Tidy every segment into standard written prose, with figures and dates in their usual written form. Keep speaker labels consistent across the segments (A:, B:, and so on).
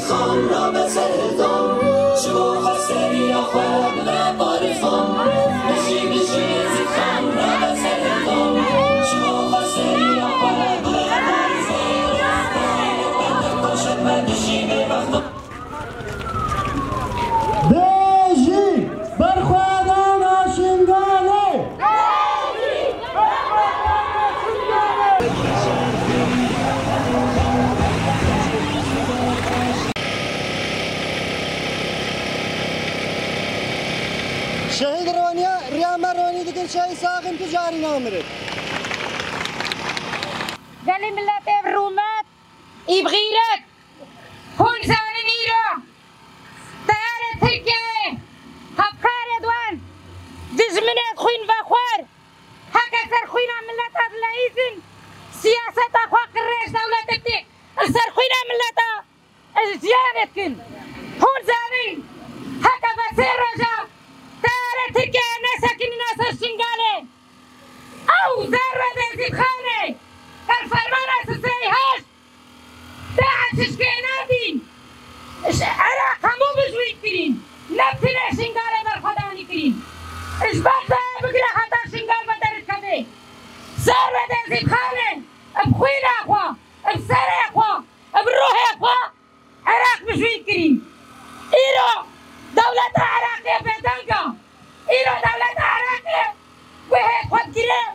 A: خان را به سردم شما خسری آخواب نبارفم بشی زید خان را به سردم شما خسری آخواب نبارفم باشد من بشی به وقتم
B: بیجی برخوادان آشنگانه شهید رونیا ریاما رونی دیگه شهید ساقیم تجاری نامرد
C: قال ملت برومات بغيرك هون زانن إيران طيارة تركيا هفكار دوان دزمنات خوين فخوار هكا سر خوين ملت هذا سياسة أخوا قريش دولة تبدي سر خوين ملت زيادتكن هون زانن هكا بسير رجع طيارة تركيا نسكن ناس الشنغالي أو زرة زيد خاني الفرمان أساسي هاش داعش إشكينادين عراق همو بجويد كرين نبتنا شنغالي برخداني كرين إشباط بقرا خطا شنغال بدرد كبه زرة زيد خاني بخوين أخوا بسر أخوا بروح أخوا عراق بجويد كرين إيرو دولة عراقية بدنقا إيرو دولة عراقية وهيك خد كرين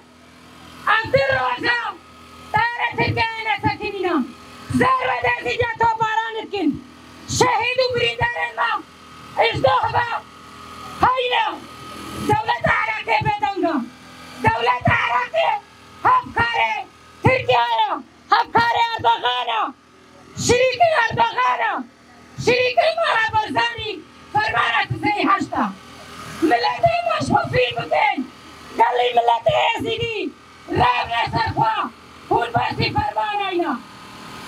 C: أنتر روشام طيارة تركيا ساكنين زار ودازي جاتو بارانكن شهيد وبريدار الماء ازدوخبا هاينا دولة عراقية بدنقا دولة عراقية هفكاري تركيا هفكاري أردوغانا شريكي أردوغانا شريكي مارا برزاني فرمانة زي هشتا ملتي مشفوفين بكين قال لي ملتي يزيدي رابنا سرخوا هون باسي فرمان آينا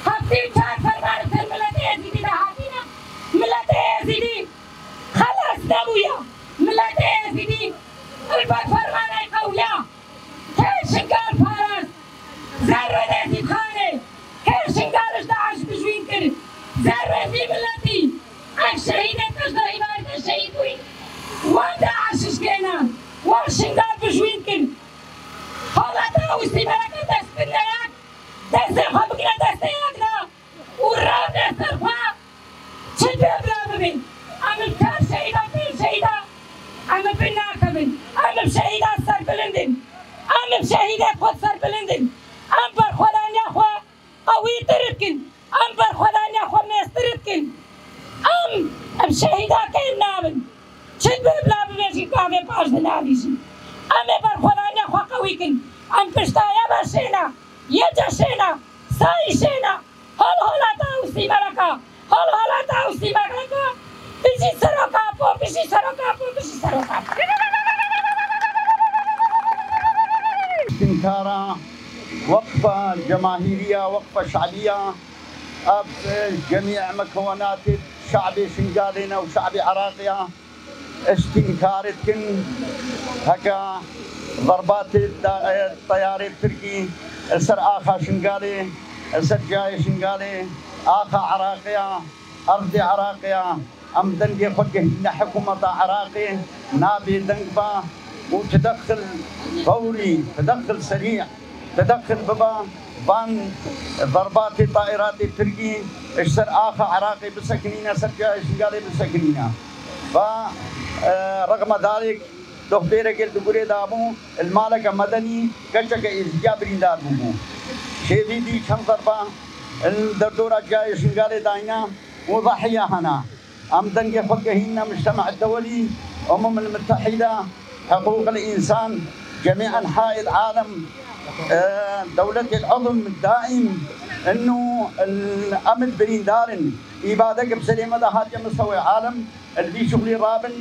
C: هفتي وچار فرمان سر ملت يزيدي لحاتينا ملت يزيدي خلاص نبويا ملت يزيدي البات فرمان آي قويا كل شنقال فارس زر يزيد خاني كل شنقالش داعش بجوين كر زر يزيد ملتي الشهيدة تجدر إبارة الشهيد وين وان داعش اشكينا وان شنقال بجوين كر هلا تاوستي ملكة دستنياك دستن خبقنا دستنياكنا وراب دسترخوا شد بلا ببين عمل كار شهيدة بين شهيدة عمل بناكبن عمل شهيدة سر بلندن عمل شهيدة خود سر بلندن عم برخوالان يخوا قوي تركن عم برخوالان يخوا ميستركن عم شهيدة كين نابن شد بلا ببين شكاكي باش دناليشن عم برخوالان يخوا قوي كن عم بشتايا بشينا يجشينا سايشينا هل تاوسي ملكا هل تاوسي ملكا بيجي سروكابو بيجي سروكابو بيجي سروكابو
D: استنكارا وقفة جماهيرية وقفة شعبية أب جميع مكونات الشعب شنغالينا وشعب عراقيا استنكارتكن هكا ضربات الطيار التركي السر آخا شنغالي السر جاي شنغالي آخا عراقيا أرض عراقيا أم دنجي خدقه حكومة عراقي نابي دنقبا وتدخل فوري تدخل سريع تدخل بابا بان ضربات الطائرات التركي السر آخا عراقي بسكنينا سر جاي شنغالي بسكنينا فرغم ذلك دكتور قلت بقولي دابو المالك مدني كشك إزجابرين دابو شيء دي كم ضربة الدكتور جاي شنغالي داينا وضحية هنا أم دنجي فقهينا المجتمع الدولي أمم المتحدة حقوق الإنسان جميع أنحاء العالم دولة العظم الدائم انه الامن بريندارن إبادة بسليمة ده هاتي مستوى عالم اللي شغلي رابن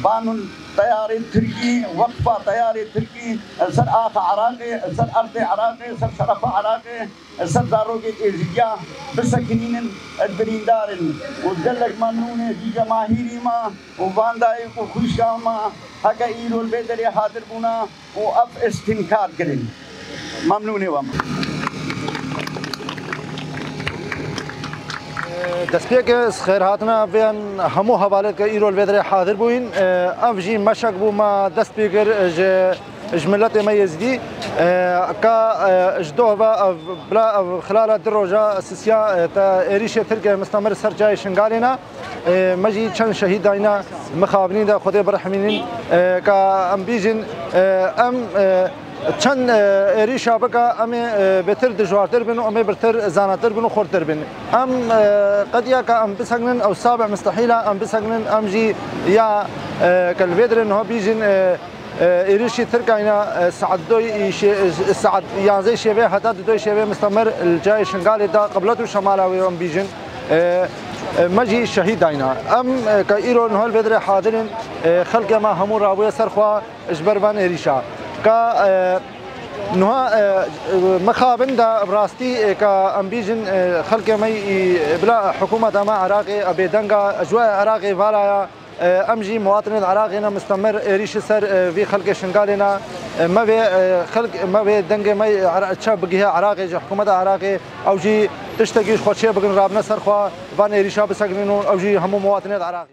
D: بانون طياري تركي وقفة طياري تركي سر آخ عراقي سر أرض عراقي سر شرف عراقي سر داروقي إيزيا بسكنين البريندارن ودلك ممنونة دي جماهيري ما وبانداي وخوشا ما هكا إيرو البيدري حاضر بنا وأب استنكار كرين ممنونة وام
E: دستپێک خێرهاتنە بێن هەموو هەواڵێت کە ئیرۆ لێدرێ حاضر بووین ئەم ژی مەشک بوومە دەست پێگر ji milletê me Yezîdî ka ji dova bila xilala di roja sisiya te êrişê Tirkiye mistamir ser çayê Şingalê ne me jî çend şehîd dayîne mixabinî de Xwedê birehmînin ka em bîjin em çend êrîşa bike em ê bêtir dijwartir bin û em ê birtir zanatir bin û xurtir bin. Em qediya ka em biseginin ew sabiع mustehîla em biseginin em jî ya ke li vê dirê niha bîjin êrişî Tirkiyeyê saet 11 şêvê heta 2 şêvê mistemir li cayê Şingalê da qiblet û şemala wê em bîjin me jî şehîd dayîne. Em ke îro niha li vê dirê hadirin xelkê me hemû rabûye ser xwe ji ber van êrîşa. Ka niha mixabin de rastî ka em bîjin xelkê me bila hikûmeta me Iraqê bêdenga ejwaya Iraqê valaya em jî muwatinên Iraqê ne mistemir êrîşî ser vî xelkê Şingalê ne me vê dengê me çav bigihe Iraqê ji hikûmeta Iraqê ew jî tiştekî xwe çê bikin rabine ser xwe van êrîşa biseginin û ew jî hemû muwatinên Iraqê.